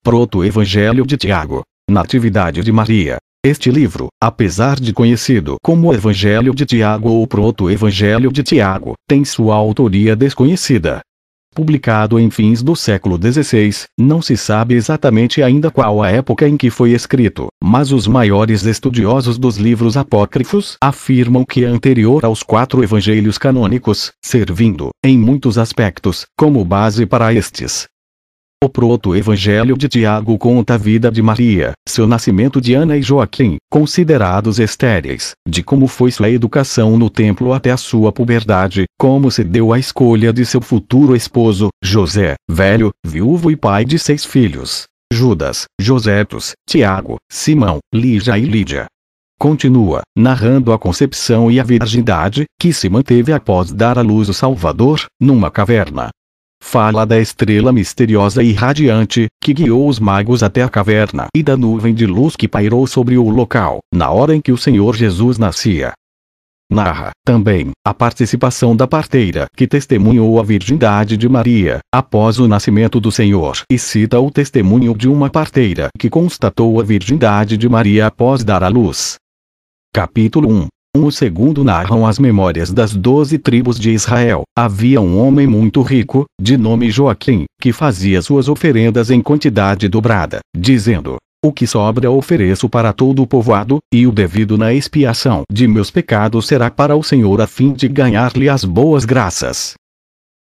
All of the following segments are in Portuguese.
Proto-Evangelho de Tiago. Natividade de Maria. Este livro, apesar de conhecido como Evangelho de Tiago ou Proto-Evangelho de Tiago, tem sua autoria desconhecida. Publicado em fins do século XVI, não se sabe exatamente ainda qual a época em que foi escrito, mas os maiores estudiosos dos livros apócrifos afirmam que é anterior aos 4 evangelhos canônicos, servindo, em muitos aspectos, como base para estes. O Proto-Evangelho de Tiago conta a vida de Maria, seu nascimento de Ana e Joaquim, considerados estéreis, de como foi sua educação no templo até a sua puberdade, como se deu a escolha de seu futuro esposo, José, velho, viúvo e pai de 6 filhos: Judas, Josetos, Tiago, Simão, Lígia e Lídia. Continua, narrando a concepção e a virgindade, que se manteve após dar à luz o Salvador, numa caverna. Fala da estrela misteriosa e radiante, que guiou os magos até a caverna, e da nuvem de luz que pairou sobre o local, na hora em que o Senhor Jesus nascia. Narra, também, a participação da parteira, que testemunhou a virgindade de Maria, após o nascimento do Senhor, e cita o testemunho de uma parteira que constatou a virgindade de Maria após dar à luz. Capítulo 1. O segundo narram as memórias das 12 tribos de Israel. Havia um homem muito rico, de nome Joaquim, que fazia suas oferendas em quantidade dobrada, dizendo: o que sobra ofereço para todo o povoado, e o devido na expiação de meus pecados será para o Senhor a fim de ganhar-lhe as boas graças.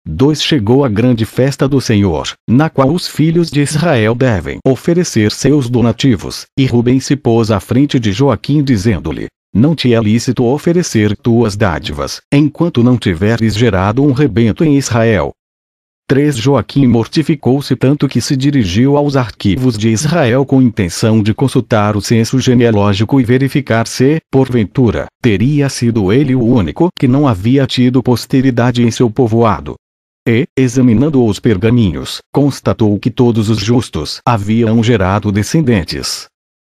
2. Chegou a grande festa do Senhor, na qual os filhos de Israel devem oferecer seus donativos, e Rubem se pôs à frente de Joaquim dizendo-lhe: não te é lícito oferecer tuas dádivas, enquanto não tiveres gerado um rebento em Israel. 3. Joaquim mortificou-se tanto que se dirigiu aos arquivos de Israel com intenção de consultar o censo genealógico e verificar se, porventura, teria sido ele o único que não havia tido posteridade em seu povoado. E, examinando os pergaminhos, constatou que todos os justos haviam gerado descendentes.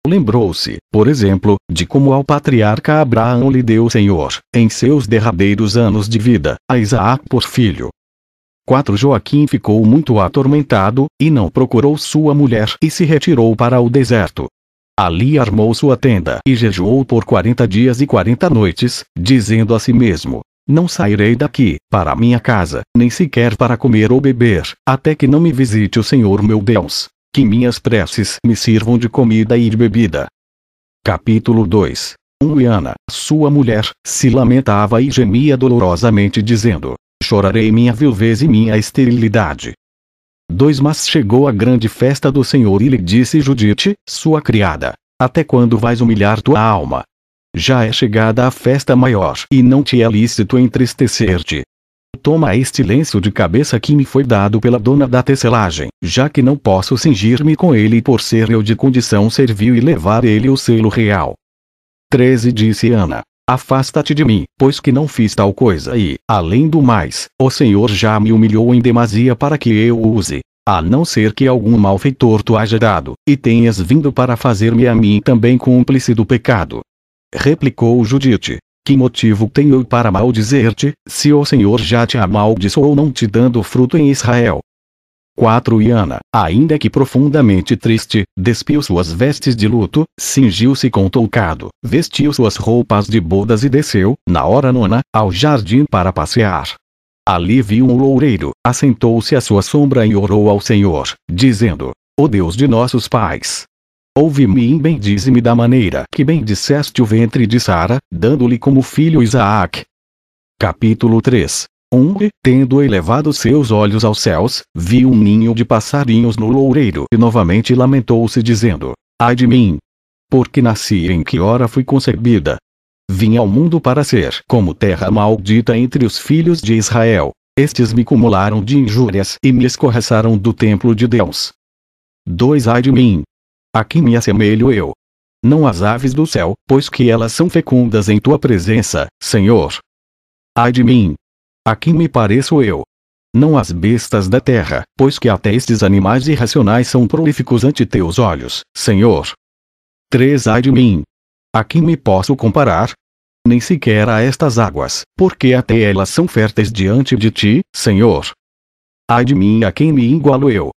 Lembrou-se, por exemplo, de como ao patriarca Abraão lhe deu o Senhor, em seus derradeiros anos de vida, a Isaque por filho. 4. Joaquim ficou muito atormentado, e não procurou sua mulher e se retirou para o deserto. Ali armou sua tenda e jejuou por 40 dias e 40 noites, dizendo a si mesmo: não sairei daqui, para minha casa, nem sequer para comer ou beber, até que não me visite o Senhor meu Deus. Que minhas preces me sirvam de comida e de bebida. Capítulo 2. E Ana, sua mulher, se lamentava e gemia dolorosamente dizendo: chorarei minha viuvez e minha esterilidade. 2. Mas chegou a grande festa do Senhor e lhe disse Judite, sua criada: até quando vais humilhar tua alma? Já é chegada a festa maior, e não te é lícito entristecer-te. Toma este lenço de cabeça que me foi dado pela dona da tecelagem, já que não posso cingir-me com ele por ser eu de condição servil e levar ele o selo real. 13. Disse Ana: afasta-te de mim, pois que não fiz tal coisa e, além do mais, o Senhor já me humilhou em demasia para que eu o use, a não ser que algum malfeitor tu haja dado, e tenhas vindo para fazer-me a mim também cúmplice do pecado. Replicou Judite: que motivo tenho eu para maldizer-te, se o Senhor já te amaldiçoou não te dando fruto em Israel? 4. E Ana, ainda que profundamente triste, despiu suas vestes de luto, cingiu-se com toucado, vestiu suas roupas de bodas e desceu, na hora 9, ao jardim para passear. Ali viu um loureiro, assentou-se à sua sombra e orou ao Senhor, dizendo: ó Deus de nossos pais, ouve-me e bendize-me da maneira que bendisseste o ventre de Sara, dando-lhe como filho Isaque. Capítulo 3. E, tendo elevado seus olhos aos céus, viu um ninho de passarinhos no loureiro e novamente lamentou-se dizendo: ai de mim! Porque nasci em que hora fui concebida? Vim ao mundo para ser como terra maldita entre os filhos de Israel. Estes me cumularam de injúrias e me escorraçaram do templo de Deus. 2. Ai de mim! A quem me assemelho eu? Não às aves do céu, pois que elas são fecundas em tua presença, Senhor. Ai de mim! A quem me pareço eu? Não às bestas da terra, pois que até estes animais irracionais são prolíficos ante teus olhos, Senhor. 3. Ai de mim! A quem me posso comparar? Nem sequer a estas águas, porque até elas são férteis diante de ti, Senhor. Ai de mim, a quem me igualo eu?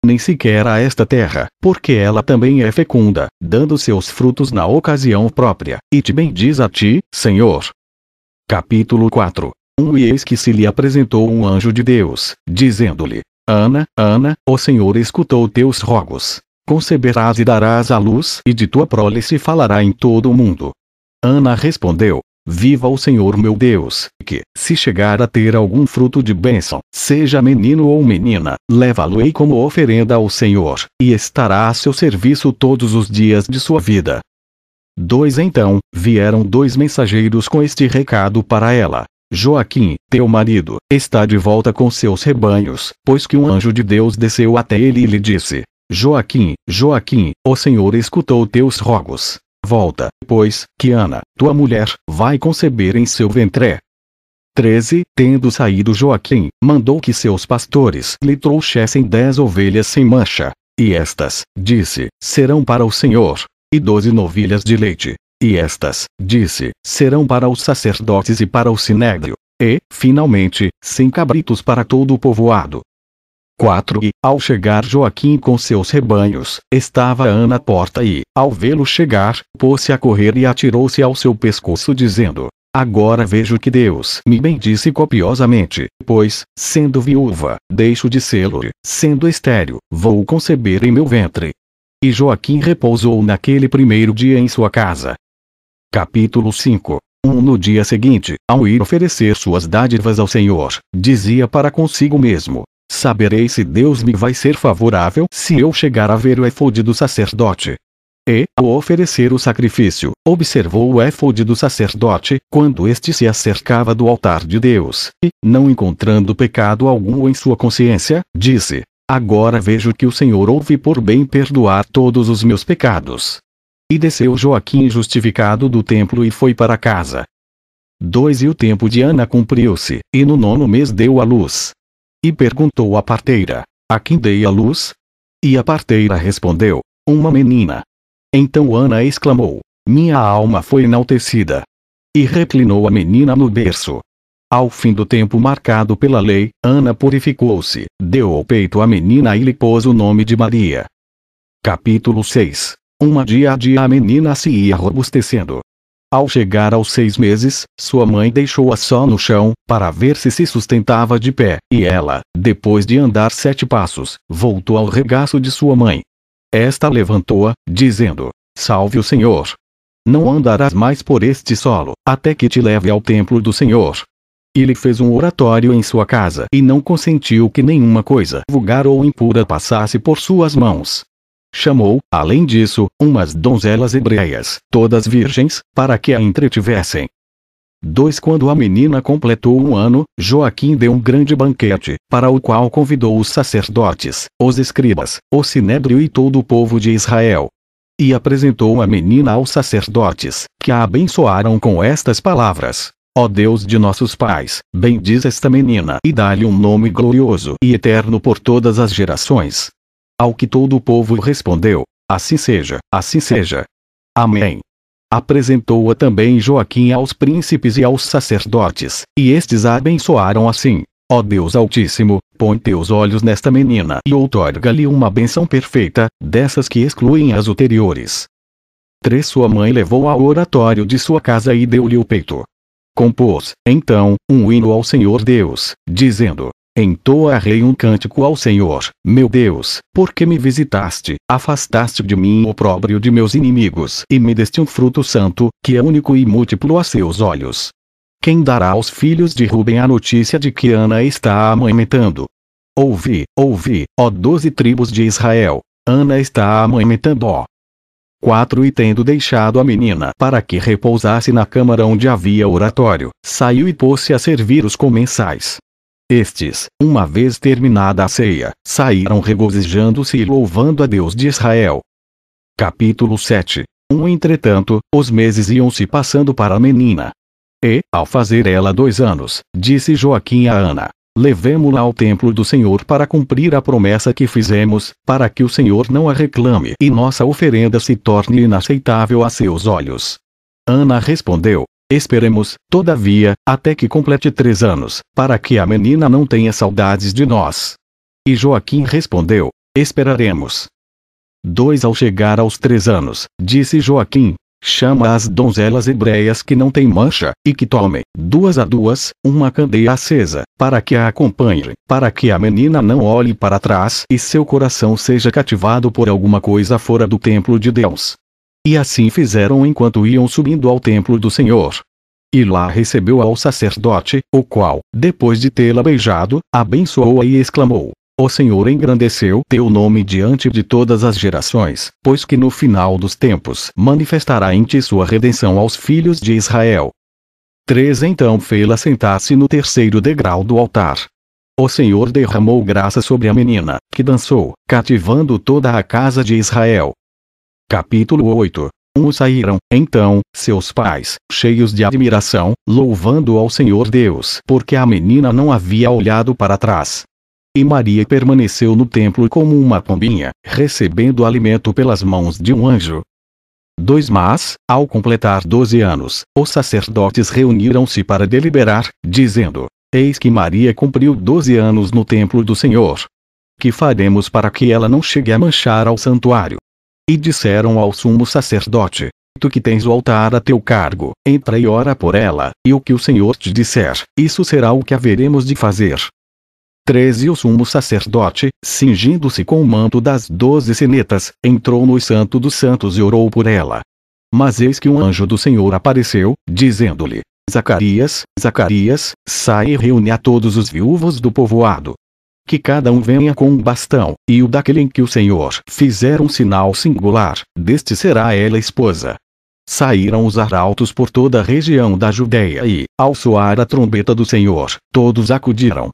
nem sequer a esta terra, porque ela também é fecunda, dando seus frutos na ocasião própria, e te bendiz a ti, Senhor. Capítulo 4. E eis que se lhe apresentou um anjo de Deus, dizendo-lhe: Ana, Ana, o Senhor escutou teus rogos. Conceberás e darás à luz, e de tua prole se falará em todo o mundo. Ana respondeu: Viva o Senhor meu Deus, que, se chegar a ter algum fruto de bênção, seja menino ou menina, leva-lo-ei como oferenda ao Senhor, e estará a seu serviço todos os dias de sua vida. Então, vieram 2 mensageiros com este recado para ela: Joaquim, teu marido, está de volta com seus rebanhos, pois que um anjo de Deus desceu até ele e lhe disse: Joaquim, Joaquim, o Senhor escutou teus rogos. Volta, pois, que Ana, tua mulher, vai conceber em seu ventre. 13. Tendo saído Joaquim, mandou que seus pastores lhe trouxessem 10 ovelhas sem mancha. E estas, disse, serão para o Senhor. E 12 novilhas de leite. E estas, disse, serão para os sacerdotes e para o sinédrio. E, finalmente, 100 cabritos para todo o povoado. 4. E, ao chegar Joaquim com seus rebanhos, estava Ana à porta e, ao vê-lo chegar, pôs-se a correr e atirou-se ao seu pescoço dizendo: Agora vejo que Deus me bendize copiosamente, pois, sendo viúva, deixo de sê-lo, sendo estéril, vou conceber em meu ventre. E Joaquim repousou naquele primeiro dia em sua casa. Capítulo 5. No dia seguinte, ao ir oferecer suas dádivas ao Senhor, dizia para consigo mesmo: Saberei se Deus me vai ser favorável se eu chegar a ver o éfode do sacerdote. E, ao oferecer o sacrifício, observou o éfode do sacerdote, quando este se acercava do altar de Deus, e, não encontrando pecado algum em sua consciência, disse: Agora vejo que o Senhor ouve por bem perdoar todos os meus pecados. E desceu Joaquim justificado do templo e foi para casa. 2. E o tempo de Ana cumpriu-se, e no 9º mês deu à luz. E perguntou à parteira: A quem dei a luz? E a parteira respondeu: Uma menina. Então Ana exclamou: Minha alma foi enaltecida. E reclinou a menina no berço. Ao fim do tempo marcado pela lei, Ana purificou-se, deu ao peito à menina e lhe pôs o nome de Maria. Capítulo 6. Dia a dia a menina se ia robustecendo. Ao chegar aos 6 meses, sua mãe deixou-a só no chão, para ver se sustentava de pé, e ela, depois de andar 7 passos, voltou ao regaço de sua mãe. Esta levantou-a, dizendo: Salve o Senhor! Não andarás mais por este solo, até que te leve ao templo do Senhor. E lhe fez um oratório em sua casa e não consentiu que nenhuma coisa vulgar ou impura passasse por suas mãos. Chamou, além disso, umas donzelas hebreias, todas virgens, para que a entretivessem. 2. Quando a menina completou 1 ano, Joaquim deu um grande banquete, para o qual convidou os sacerdotes, os escribas, o sinédrio e todo o povo de Israel. E apresentou a menina aos sacerdotes, que a abençoaram com estas palavras: Ó Deus de nossos pais, bendiz esta menina e dá-lhe um nome glorioso e eterno por todas as gerações. Ao que todo o povo respondeu: Assim seja, assim seja. Amém. Apresentou-a também Joaquim aos príncipes e aos sacerdotes, e estes a abençoaram assim: Ó Deus Altíssimo, põe teus olhos nesta menina e outorga-lhe uma bênção perfeita, dessas que excluem as ulteriores. 3. Sua mãe levou ao oratório de sua casa e deu-lhe o peito. Compôs, então, um hino ao Senhor Deus, dizendo: Entoarei um cântico ao Senhor, meu Deus, porque me visitaste, afastaste de mim o opróbrio de meus inimigos e me deste um fruto santo, que é único e múltiplo a seus olhos. Quem dará aos filhos de Ruben a notícia de que Ana está amamentando? Ouvi, ouvi, ó 12 tribos de Israel, Ana está amamentando, ó. 4. E tendo deixado a menina para que repousasse na câmara onde havia oratório, saiu e pôs-se a servir os comensais. Estes, uma vez terminada a ceia, saíram regozijando-se e louvando a Deus de Israel. Capítulo 7. Entretanto, os meses iam se passando para a menina. E, ao fazer ela 2 anos, disse Joaquim a Ana: Levemo-la ao templo do Senhor para cumprir a promessa que fizemos, para que o Senhor não a reclame e nossa oferenda se torne inaceitável a seus olhos. Ana respondeu: Esperemos, todavia, até que complete 3 anos, para que a menina não tenha saudades de nós. E Joaquim respondeu: esperaremos. 2 Ao chegar aos 3 anos, disse Joaquim: chama as donzelas hebreias que não têm mancha, e que tomem, 2 a 2, uma candeia acesa, para que a acompanhem, para que a menina não olhe para trás e seu coração seja cativado por alguma coisa fora do templo de Deus. E assim fizeram enquanto iam subindo ao templo do Senhor. E lá recebeu ao sacerdote, o qual, depois de tê-la beijado, abençoou-a e exclamou: o Senhor engrandeceu teu nome diante de todas as gerações, pois que no final dos tempos manifestará em ti sua redenção aos filhos de Israel. 3 Então fê-la sentar-se no terceiro degrau do altar. O Senhor derramou graça sobre a menina, que dançou, cativando toda a casa de Israel. Capítulo 8. Saíram, então, seus pais, cheios de admiração, louvando ao Senhor Deus, porque a menina não havia olhado para trás. E Maria permaneceu no templo como uma pombinha, recebendo alimento pelas mãos de um anjo. 2 Mas, ao completar 12 anos, os sacerdotes reuniram-se para deliberar, dizendo: eis que Maria cumpriu 12 anos no templo do Senhor. Que faremos para que ela não chegue a manchar ao santuário? E disseram ao sumo sacerdote: tu que tens o altar a teu cargo, entra e ora por ela, e o que o Senhor te disser, isso será o que haveremos de fazer. 13 O sumo sacerdote, cingindo-se com o manto das 12 senetas, entrou no Santo dos Santos e orou por ela. Mas eis que um anjo do Senhor apareceu, dizendo-lhe: Zacarias, Zacarias, sai e reúne a todos os viúvos do povoado. Que cada um venha com um bastão, e o daquele em que o Senhor fizer um sinal singular, deste será ela esposa. Saíram os arautos por toda a região da Judeia e, ao soar a trombeta do Senhor, todos acudiram.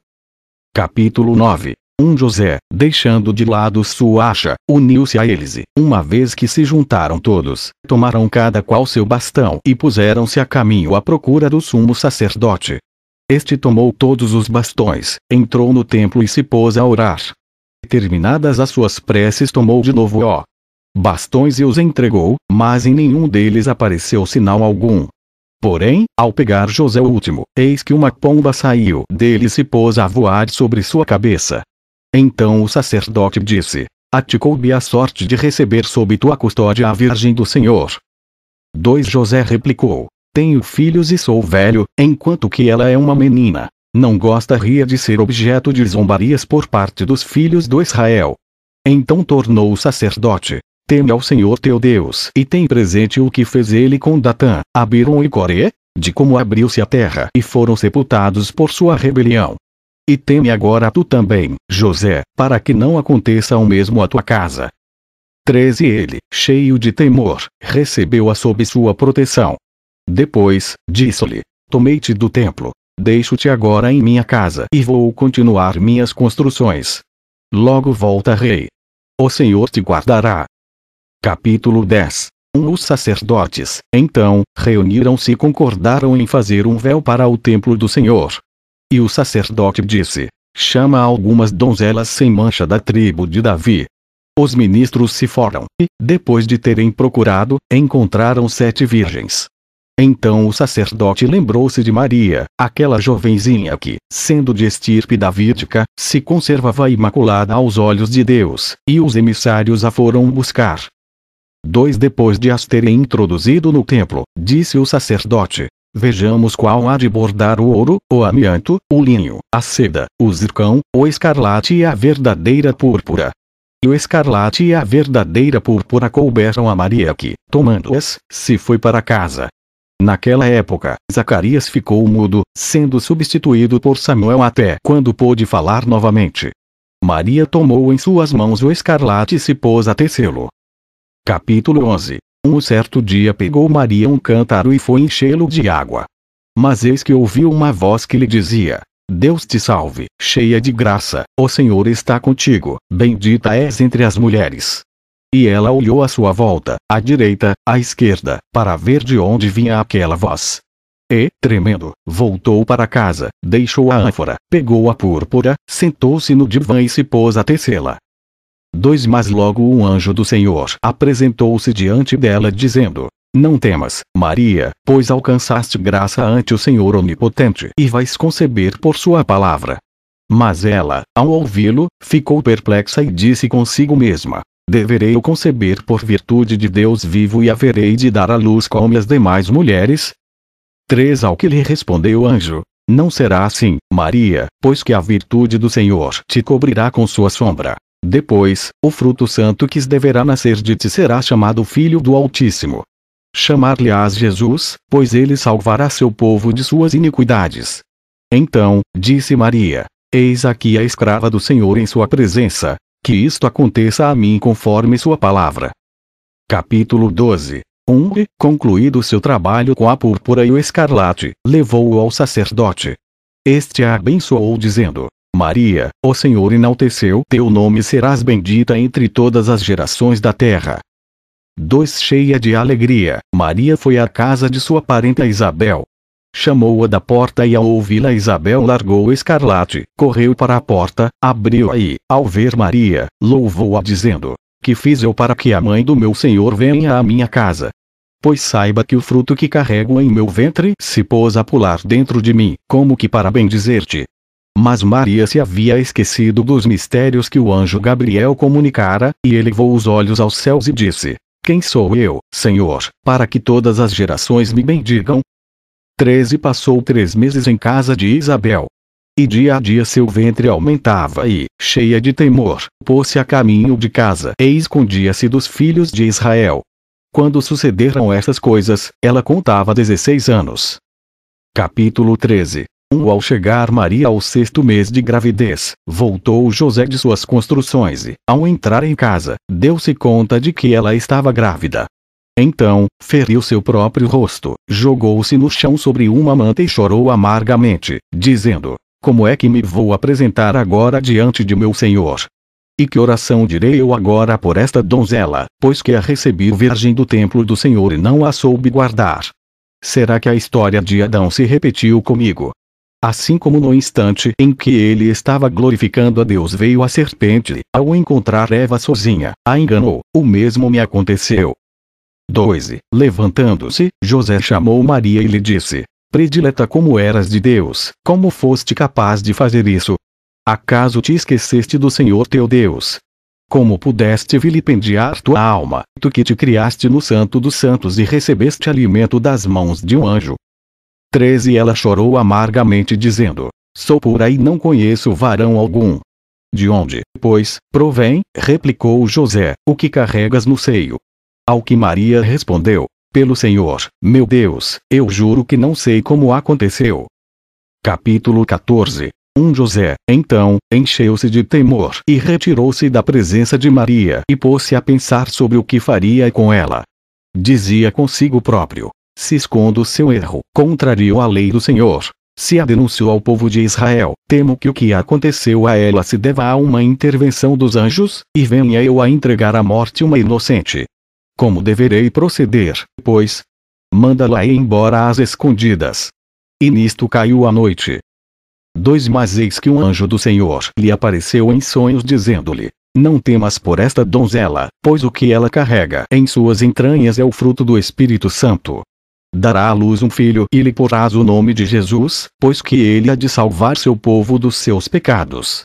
Capítulo 9. José, deixando de lado sua acha, uniu-se a eles e, uma vez que se juntaram todos, tomaram cada qual seu bastão e puseram-se a caminho à procura do sumo sacerdote. Este tomou todos os bastões, entrou no templo e se pôs a orar. Terminadas as suas preces, tomou de novo bastões e os entregou, mas em nenhum deles apareceu sinal algum. Porém, ao pegar José o último, eis que uma pomba saiu dele e se pôs a voar sobre sua cabeça. Então o sacerdote disse: a ti coube a sorte de receber sob tua custódia a Virgem do Senhor. 2 José replicou: tenho filhos e sou velho, enquanto que ela é uma menina. Não gostaria de ser objeto de zombarias por parte dos filhos do Israel. Então tornou o sacerdote: teme ao Senhor teu Deus e tem presente o que fez ele com Datã, Abiram e Coré, de como abriu-se a terra e foram sepultados por sua rebelião. E teme agora tu também, José, para que não aconteça o mesmo à tua casa. 13 Ele, cheio de temor, recebeu-a sob sua proteção. Depois, disse-lhe: tomei-te do templo, deixo-te agora em minha casa e vou continuar minhas construções. Logo voltarei. O Senhor te guardará. Capítulo 10. Os sacerdotes, então, reuniram-se e concordaram em fazer um véu para o templo do Senhor. E o sacerdote disse: chama algumas donzelas sem mancha da tribo de Davi. Os ministros se foram, e, depois de terem procurado, encontraram 7 virgens. Então o sacerdote lembrou-se de Maria, aquela jovenzinha que, sendo de estirpe davídica, se conservava imaculada aos olhos de Deus, e os emissários a foram buscar. 2 Depois de as terem introduzido no templo, disse o sacerdote: vejamos qual há de bordar o ouro, o amianto, o linho, a seda, o zircão, o escarlate e a verdadeira púrpura. E o escarlate e a verdadeira púrpura couberam a Maria que, tomando-as, se foi para casa. Naquela época, Zacarias ficou mudo, sendo substituído por Samuel até quando pôde falar novamente. Maria tomou em suas mãos o escarlate e se pôs a tecê-lo. Capítulo 11. Certo dia pegou Maria um cântaro e foi enchê-lo de água. Mas eis que ouviu uma voz que lhe dizia: Deus te salve, cheia de graça, o Senhor está contigo, bendita és entre as mulheres. E ela olhou à sua volta, à direita, à esquerda, para ver de onde vinha aquela voz. E, tremendo, voltou para casa, deixou a ânfora, pegou a púrpura, sentou-se no divã e se pôs a tecê-la. 2 Mas logo um anjo do Senhor apresentou-se diante dela dizendo: Não temas, Maria, pois alcançaste graça ante o Senhor Onipotente e vais conceber por sua palavra. Mas ela, ao ouvi-lo, ficou perplexa e disse consigo mesma: deverei eu conceber por virtude de Deus vivo e haverei de dar à luz como as demais mulheres? 3. Ao que lhe respondeu o anjo: não será assim, Maria, pois que a virtude do Senhor te cobrirá com sua sombra. Depois, o fruto santo que deverá nascer de ti será chamado Filho do Altíssimo. Chamar-lhe-ás Jesus, pois ele salvará seu povo de suas iniquidades. Então, disse Maria: eis aqui a escrava do Senhor em sua presença, que isto aconteça a mim conforme sua palavra. Capítulo 12. Concluído seu trabalho com a púrpura e o escarlate, levou-o ao sacerdote. Este a abençoou dizendo: Maria, o Senhor enalteceu teu nome e serás bendita entre todas as gerações da terra. 2. Cheia de alegria, Maria foi à casa de sua parenta Isabel. Chamou-a da porta e ao ouvi-la Isabel largou o escarlate, correu para a porta, abriu-a e, ao ver Maria, louvou-a dizendo: que fiz eu para que a mãe do meu Senhor venha à minha casa? Pois saiba que o fruto que carrego em meu ventre se pôs a pular dentro de mim, como que para bendizer-te. Mas Maria se havia esquecido dos mistérios que o anjo Gabriel comunicara, e elevou os olhos aos céus e disse: quem sou eu, Senhor, para que todas as gerações me bendigam? 13. Passou 3 meses em casa de Isabel. E dia a dia seu ventre aumentava e, cheia de temor, pôs-se a caminho de casa e escondia-se dos filhos de Israel. Quando sucederam essas coisas, ela contava 16 anos. Capítulo 13. Ao chegar Maria ao 6º mês de gravidez, voltou José de suas construções e, ao entrar em casa, deu-se conta de que ela estava grávida. Então, feriu seu próprio rosto, jogou-se no chão sobre uma manta e chorou amargamente, dizendo: como é que me vou apresentar agora diante de meu Senhor? E que oração direi eu agora por esta donzela, pois que a recebi virgem do templo do Senhor e não a soube guardar? Será que a história de Adão se repetiu comigo? Assim como no instante em que ele estava glorificando a Deus veio a serpente, ao encontrar Eva sozinha, a enganou, o mesmo me aconteceu. 2. Levantando-se, José chamou Maria e lhe disse: predileta como eras de Deus, como foste capaz de fazer isso? Acaso te esqueceste do Senhor teu Deus? Como pudeste vilipendiar tua alma, tu que te criaste no Santo dos Santos e recebeste alimento das mãos de um anjo? 13. Ela chorou amargamente dizendo: sou pura e não conheço varão algum. De onde, pois, provém, replicou José, o que carregas no seio? Ao que Maria respondeu: pelo Senhor, meu Deus, eu juro que não sei como aconteceu. Capítulo 14. José, então, encheu-se de temor e retirou-se da presença de Maria e pôs-se a pensar sobre o que faria com ela. Dizia consigo próprio: se escondo seu erro, contrario a lei do Senhor. Se a denuncio ao povo de Israel, temo que o que aconteceu a ela se deva a uma intervenção dos anjos, e venha eu a entregar à morte uma inocente. Como deverei proceder, pois? Manda-la ir embora às escondidas. E nisto caiu a noite. 2. Mas eis que um anjo do Senhor lhe apareceu em sonhos dizendo-lhe: não temas por esta donzela, pois o que ela carrega em suas entranhas é o fruto do Espírito Santo. Dará à luz um filho e lhe porás o nome de Jesus, pois que ele há de salvar seu povo dos seus pecados.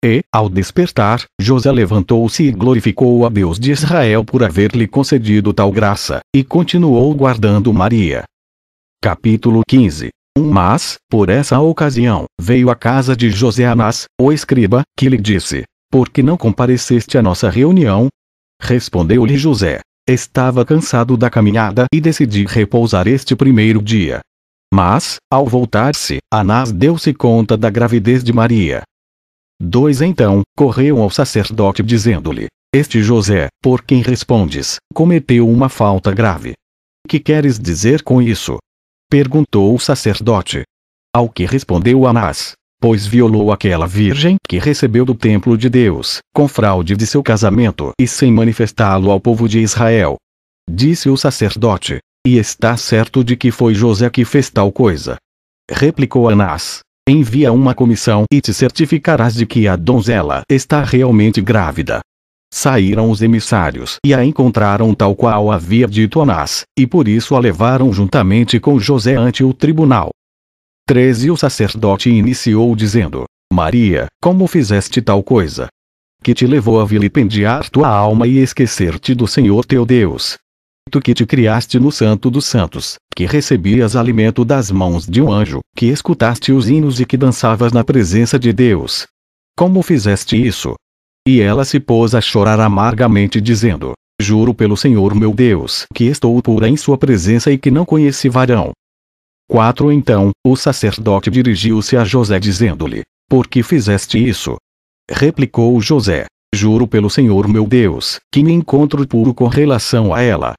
E, ao despertar, José levantou-se e glorificou a Deus de Israel por haver-lhe concedido tal graça, e continuou guardando Maria. Capítulo 15. Mas, por essa ocasião, veio à casa de José Anás, o escriba, que lhe disse: por que não compareceste à nossa reunião? Respondeu-lhe José: estava cansado da caminhada e decidi repousar este primeiro dia. Mas, ao voltar-se, Anás deu-se conta da gravidez de Maria. 2. Então, correu ao sacerdote dizendo-lhe: este José, por quem respondes, cometeu uma falta grave. Que queres dizer com isso? Perguntou o sacerdote. Ao que respondeu Anás: pois violou aquela virgem que recebeu do templo de Deus, com fraude de seu casamento e sem manifestá-lo ao povo de Israel. Disse o sacerdote: e está certo de que foi José que fez tal coisa? Replicou Anás: envia uma comissão e te certificarás de que a donzela está realmente grávida. Saíram os emissários e a encontraram tal qual havia dito Anás, e por isso a levaram juntamente com José ante o tribunal. 13. O sacerdote iniciou dizendo: Maria, como fizeste tal coisa? Que te levou a vilipendiar tua alma e esquecer-te do Senhor teu Deus? Tu que te criaste no Santo dos Santos, que recebias alimento das mãos de um anjo, que escutaste os hinos e que dançavas na presença de Deus. Como fizeste isso? E ela se pôs a chorar amargamente dizendo: Juro pelo Senhor meu Deus que estou pura em sua presença e que não conheci varão. 4 Então, o sacerdote dirigiu-se a José dizendo-lhe: Por que fizeste isso? Replicou José: Juro pelo Senhor meu Deus, que me encontro puro com relação a ela.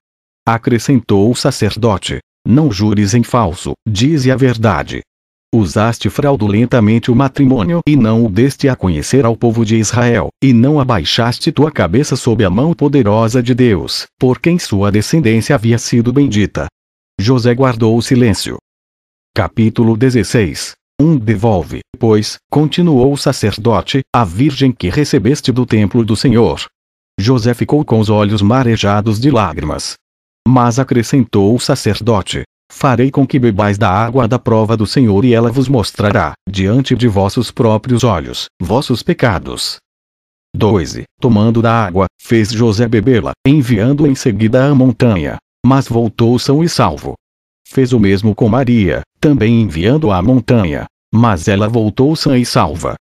Acrescentou o sacerdote: Não jures em falso, dize a verdade. Usaste fraudulentamente o matrimônio e não o deste a conhecer ao povo de Israel, e não abaixaste tua cabeça sob a mão poderosa de Deus, por quem sua descendência havia sido bendita. José guardou o silêncio. Capítulo 16. Devolve, pois, continuou o sacerdote, a virgem que recebeste do templo do Senhor. José ficou com os olhos marejados de lágrimas. Mas acrescentou o sacerdote: Farei com que bebais da água da prova do Senhor e ela vos mostrará, diante de vossos próprios olhos, vossos pecados. 2. Tomando da água, fez José bebê-la, enviando em seguida à montanha. Mas voltou são e salvo. Fez o mesmo com Maria, também enviando-a à montanha. Mas ela voltou sã e salva.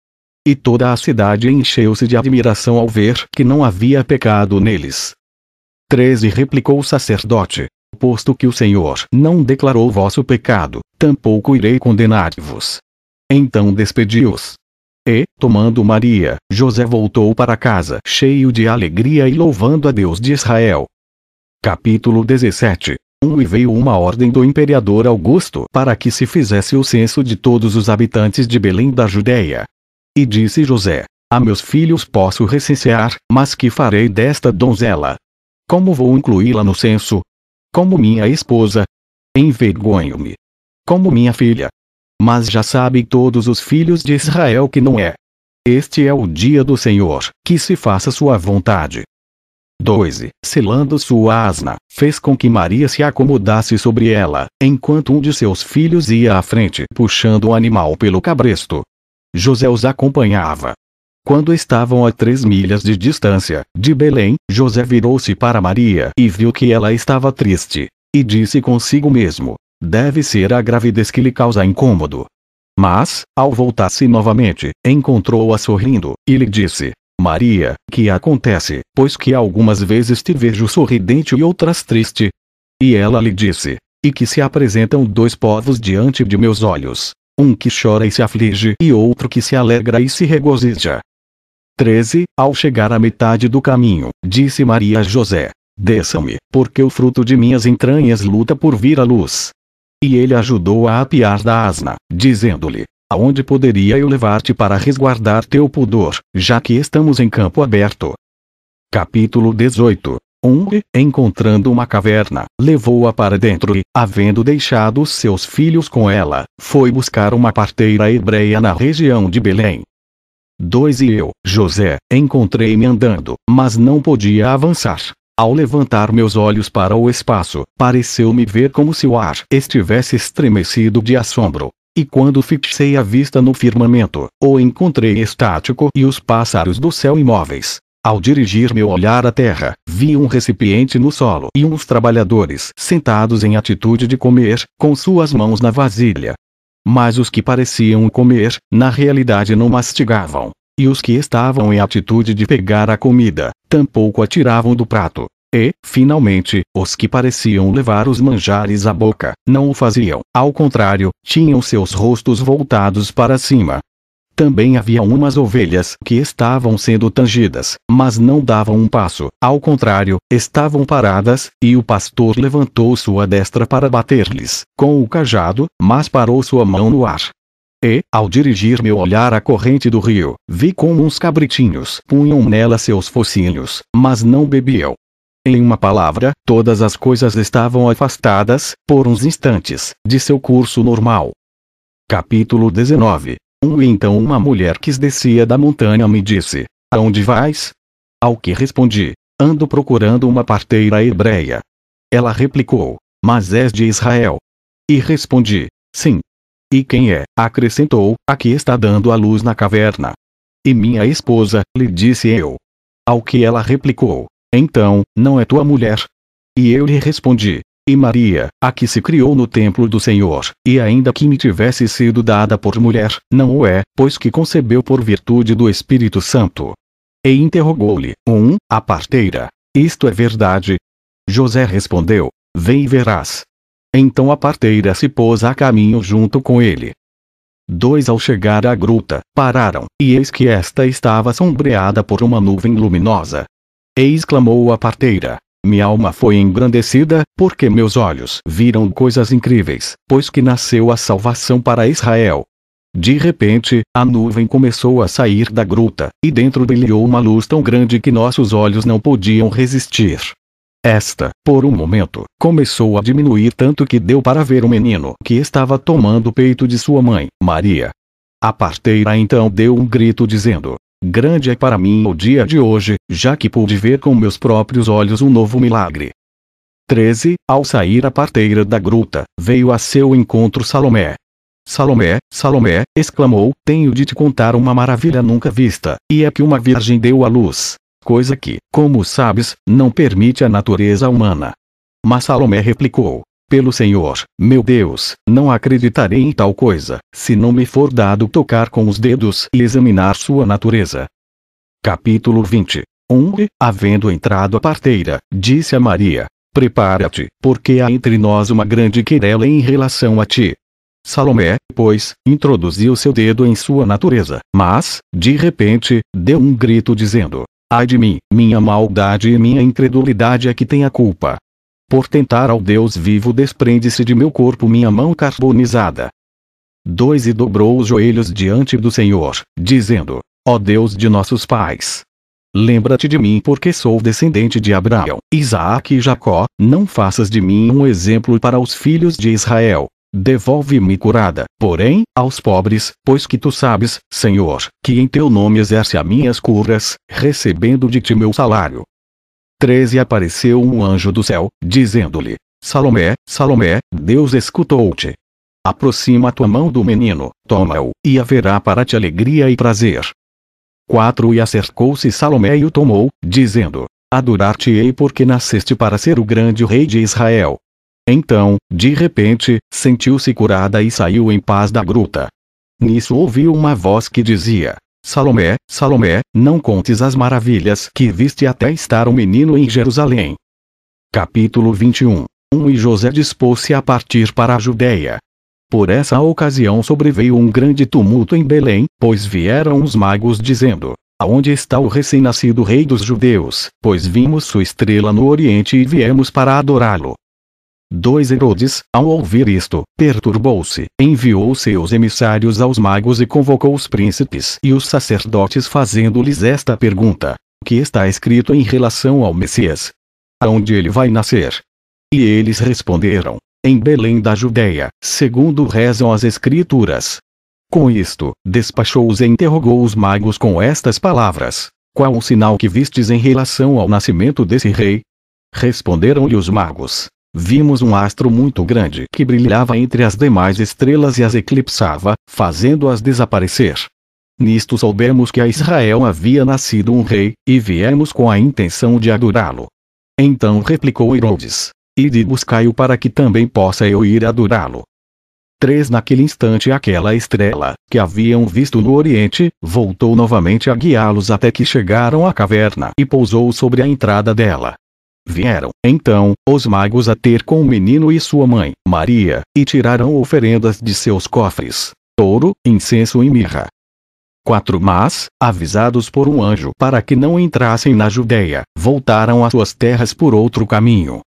E toda a cidade encheu-se de admiração ao ver que não havia pecado neles. 13 Replicou o sacerdote: Posto que o Senhor não declarou vosso pecado, tampouco irei condenar-vos. Então despediu-os. E, tomando Maria, José voltou para casa cheio de alegria e louvando a Deus de Israel. Capítulo 17. E veio uma ordem do imperador Augusto para que se fizesse o censo de todos os habitantes de Belém da Judéia. E disse José: A meus filhos posso recensear, mas que farei desta donzela? Como vou incluí-la no censo? Como minha esposa? Envergonho-me. Como minha filha? Mas já sabem todos os filhos de Israel que não é. Este é o dia do Senhor, que se faça sua vontade. 2. Selando sua asna, fez com que Maria se acomodasse sobre ela, enquanto um de seus filhos ia à frente puxando o animal pelo cabresto. José os acompanhava. Quando estavam a 3 milhas de distância de Belém, José virou-se para Maria e viu que ela estava triste, e disse consigo mesmo: Deve ser a gravidez que lhe causa incômodo. Mas, ao voltar-se novamente, encontrou-a sorrindo, e lhe disse: Maria, que acontece, pois que algumas vezes te vejo sorridente e outras triste? E ela lhe disse: E que se apresentam 2 povos diante de meus olhos, um que chora e se aflige e outro que se alegra e se regozija. 13 Ao chegar à metade do caminho, disse Maria a José: Desça-me, porque o fruto de minhas entranhas luta por vir à luz. E ele ajudou a apiar da asna, dizendo-lhe: Aonde poderia eu levar-te para resguardar teu pudor, já que estamos em campo aberto? Capítulo 18. Encontrando uma caverna, levou-a para dentro e, havendo deixado os seus filhos com ela, foi buscar uma parteira hebreia na região de Belém. 2 E eu, José, encontrei-me andando, mas não podia avançar. Ao levantar meus olhos para o espaço, pareceu-me ver como se o ar estivesse estremecido de assombro. E quando fixei a vista no firmamento, o encontrei estático e os pássaros do céu imóveis. Ao dirigir meu olhar à terra, vi um recipiente no solo e uns trabalhadores sentados em atitude de comer, com suas mãos na vasilha. Mas os que pareciam comer, na realidade não mastigavam. E os que estavam em atitude de pegar a comida, tampouco a tiravam do prato. E, finalmente, os que pareciam levar os manjares à boca, não o faziam. Ao contrário, tinham seus rostos voltados para cima. Também havia umas ovelhas que estavam sendo tangidas, mas não davam um passo. Ao contrário, estavam paradas, e o pastor levantou sua destra para bater-lhes com o cajado, mas parou sua mão no ar. E, ao dirigir meu olhar à corrente do rio, vi como uns cabritinhos punham nela seus focinhos, mas não bebiam. Em uma palavra, todas as coisas estavam afastadas, por uns instantes, de seu curso normal. Capítulo 19. E então uma mulher que descia da montanha me disse: Aonde vais? Ao que respondi: Ando procurando uma parteira hebreia. Ela replicou: Mas és de Israel? E respondi: Sim. E quem é? Acrescentou, a que está dando à luz na caverna. E minha esposa, lhe disse eu. Ao que ela replicou, então, não é tua mulher? E eu lhe respondi, e Maria, a que se criou no templo do Senhor, e ainda que me tivesse sido dada por mulher, não o é, pois que concebeu por virtude do Espírito Santo. E interrogou-lhe, a parteira, isto é verdade? José respondeu, vem e verás. Então a parteira se pôs a caminho junto com ele. 2 Ao chegar à gruta, pararam, e eis que esta estava sombreada por uma nuvem luminosa. E exclamou a parteira, minha alma foi engrandecida, porque meus olhos viram coisas incríveis, pois que nasceu a salvação para Israel. De repente, a nuvem começou a sair da gruta, e dentro brilhou uma luz tão grande que nossos olhos não podiam resistir. Esta, por um momento, começou a diminuir tanto que deu para ver o menino que estava tomando o peito de sua mãe, Maria. A parteira então deu um grito dizendo, grande é para mim o dia de hoje, já que pude ver com meus próprios olhos um novo milagre. 13 Ao sair a parteira da gruta, veio a seu encontro Salomé. Salomé, Salomé, exclamou, tenho de te contar uma maravilha nunca vista, e é que uma virgem deu à luz. Coisa que, como sabes, não permite a natureza humana. Mas Salomé replicou, pelo Senhor, meu Deus, não acreditarei em tal coisa, se não me for dado tocar com os dedos e examinar sua natureza. Capítulo 20. Havendo entrado a parteira, disse a Maria, prepara-te, porque há entre nós uma grande querela em relação a ti. Salomé, pois, introduziu seu dedo em sua natureza, mas, de repente, deu um grito dizendo, ai de mim, minha maldade e minha incredulidade é que tem a culpa. Por tentar ao Deus vivo desprende-se de meu corpo minha mão carbonizada. 2 E dobrou os joelhos diante do Senhor, dizendo, ó Deus de nossos pais, lembra-te de mim porque sou descendente de Abraão, Isaque e Jacó, não faças de mim um exemplo para os filhos de Israel. Devolve-me curada, porém, aos pobres, pois que tu sabes, Senhor, que em teu nome exerce as minhas curas, recebendo de ti meu salário. 13 Apareceu um anjo do céu, dizendo-lhe, Salomé, Salomé, Deus escutou-te. Aproxima a tua mão do menino, toma-o, e haverá para ti alegria e prazer. 4 E acercou-se Salomé e o tomou, dizendo, adorar-te-ei porque nasceste para ser o grande rei de Israel. Então, de repente, sentiu-se curada e saiu em paz da gruta. Nisso ouviu uma voz que dizia, Salomé, Salomé, não contes as maravilhas que viste até estar o menino em Jerusalém. Capítulo 21. E José dispôs-se a partir para a Judéia. Por essa ocasião sobreveio um grande tumulto em Belém, pois vieram os magos dizendo, aonde está o recém-nascido rei dos judeus, pois vimos sua estrela no oriente e viemos para adorá-lo. 2 Herodes, ao ouvir isto, perturbou-se, enviou seus emissários aos magos e convocou os príncipes e os sacerdotes fazendo-lhes esta pergunta, que está escrito em relação ao Messias? Aonde ele vai nascer? E eles responderam, em Belém da Judéia, segundo rezam as Escrituras. Com isto, despachou-os e interrogou os magos com estas palavras, qual o sinal que vistes em relação ao nascimento desse rei? Responderam-lhe os magos. Vimos um astro muito grande que brilhava entre as demais estrelas e as eclipsava, fazendo-as desaparecer. Nisto soubemos que a Israel havia nascido um rei, e viemos com a intenção de adorá-lo. Então replicou Herodes, ide buscai-o para que também possa eu ir adorá-lo. 3 Naquele instante aquela estrela, que haviam visto no oriente, voltou novamente a guiá-los até que chegaram à caverna e pousou sobre a entrada dela. Vieram, então, os magos a ter com o menino e sua mãe, Maria, e tiraram oferendas de seus cofres, ouro, incenso e mirra. 4 Mas, avisados por um anjo para que não entrassem na Judéia, voltaram às suas terras por outro caminho.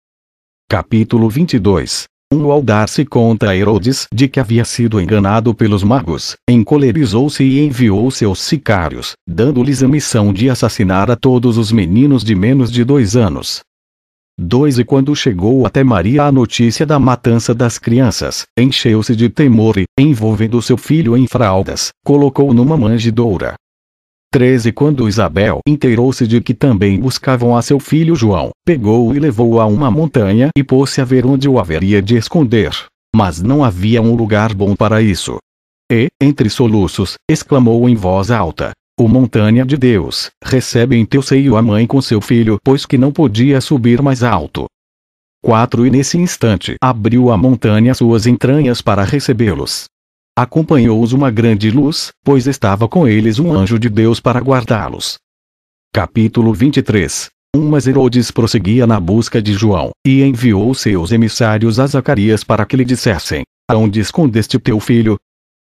Capítulo 22. Ao dar-se conta a Herodes de que havia sido enganado pelos magos, encolerizou-se e enviou seus sicários, dando-lhes a missão de assassinar a todos os meninos de menos de 2 anos. 2 E quando chegou até Maria a notícia da matança das crianças, encheu-se de temor e, envolvendo seu filho em fraldas, colocou-o numa manjedoura. 3 E quando Isabel inteirou-se de que também buscavam a seu filho João, pegou-o e levou-o a uma montanha e pôs-se a ver onde o haveria de esconder. Mas não havia um lugar bom para isso. E, entre soluços, exclamou em voz alta: "Ó montanha de Deus, recebe em teu seio a mãe com seu filho", pois que não podia subir mais alto. 4 E nesse instante abriu a montanha suas entranhas para recebê-los. Acompanhou-os uma grande luz, pois estava com eles um anjo de Deus para guardá-los. Capítulo 23. Mas Herodes prosseguia na busca de João, e enviou seus emissários a Zacarias para que lhe dissessem: "Aonde escondeste teu filho?"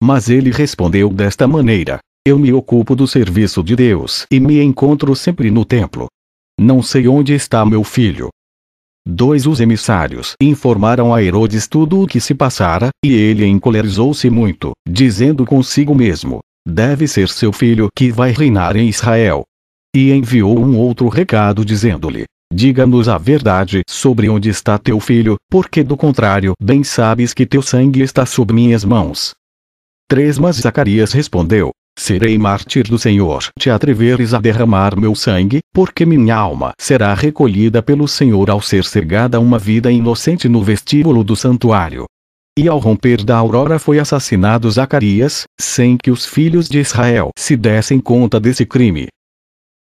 Mas ele respondeu desta maneira: "Eu me ocupo do serviço de Deus e me encontro sempre no templo. Não sei onde está meu filho." Os emissários informaram a Herodes tudo o que se passara, e ele encolerizou-se muito, dizendo consigo mesmo: "Deve ser seu filho que vai reinar em Israel." E enviou um outro recado dizendo-lhe: "Diga-nos a verdade sobre onde está teu filho, porque do contrário bem sabes que teu sangue está sob minhas mãos." Mas Zacarias respondeu: "Serei mártir do Senhor. Te atreveres a derramar meu sangue, porque minha alma será recolhida pelo Senhor ao ser cegada uma vida inocente no vestíbulo do santuário." E ao romper da aurora foi assassinado Zacarias, sem que os filhos de Israel se dessem conta desse crime.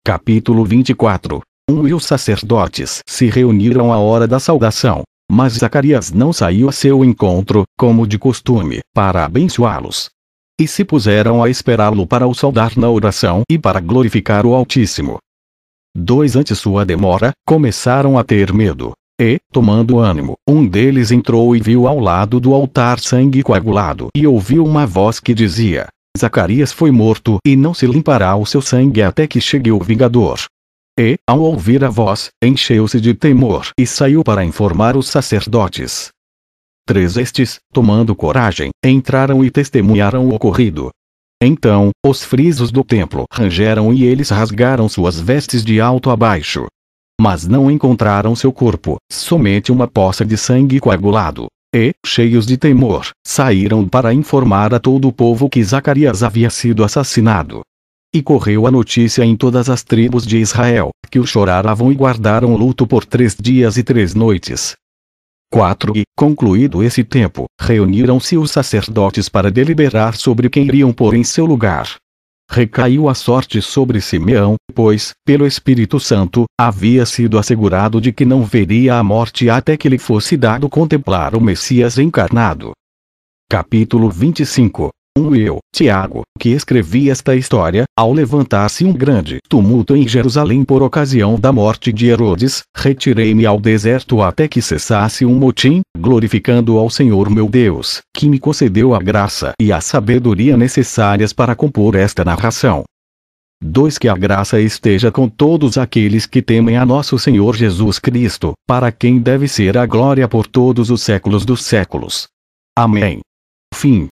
Capítulo 24. E os sacerdotes se reuniram à hora da saudação, mas Zacarias não saiu a seu encontro, como de costume, para abençoá-los. E se puseram a esperá-lo para o saudar na oração e para glorificar o Altíssimo. Ante sua demora, começaram a ter medo. E, tomando ânimo, um deles entrou e viu ao lado do altar sangue coagulado e ouviu uma voz que dizia: "Zacarias foi morto e não se limpará o seu sangue até que chegue o vingador." E, ao ouvir a voz, encheu-se de temor e saiu para informar os sacerdotes. Estes, tomando coragem, entraram e testemunharam o ocorrido. Então, os frisos do templo rangeram e eles rasgaram suas vestes de alto a baixo. Mas não encontraram seu corpo, somente uma poça de sangue coagulado. E, cheios de temor, saíram para informar a todo o povo que Zacarias havia sido assassinado. E correu a notícia em todas as tribos de Israel, que o choravam e guardaram luto por 3 dias e 3 noites. E, concluído esse tempo, reuniram-se os sacerdotes para deliberar sobre quem iriam pôr em seu lugar. Recaiu a sorte sobre Simeão, pois, pelo Espírito Santo, havia sido assegurado de que não veria a morte até que lhe fosse dado contemplar o Messias encarnado. Capítulo 25. Eu, Tiago, que escrevi esta história, ao levantar-se um grande tumulto em Jerusalém por ocasião da morte de Herodes, retirei-me ao deserto até que cessasse um motim, glorificando ao Senhor meu Deus, que me concedeu a graça e a sabedoria necessárias para compor esta narração. Que a graça esteja com todos aqueles que temem a nosso Senhor Jesus Cristo, para quem deve ser a glória por todos os séculos dos séculos. Amém. Fim.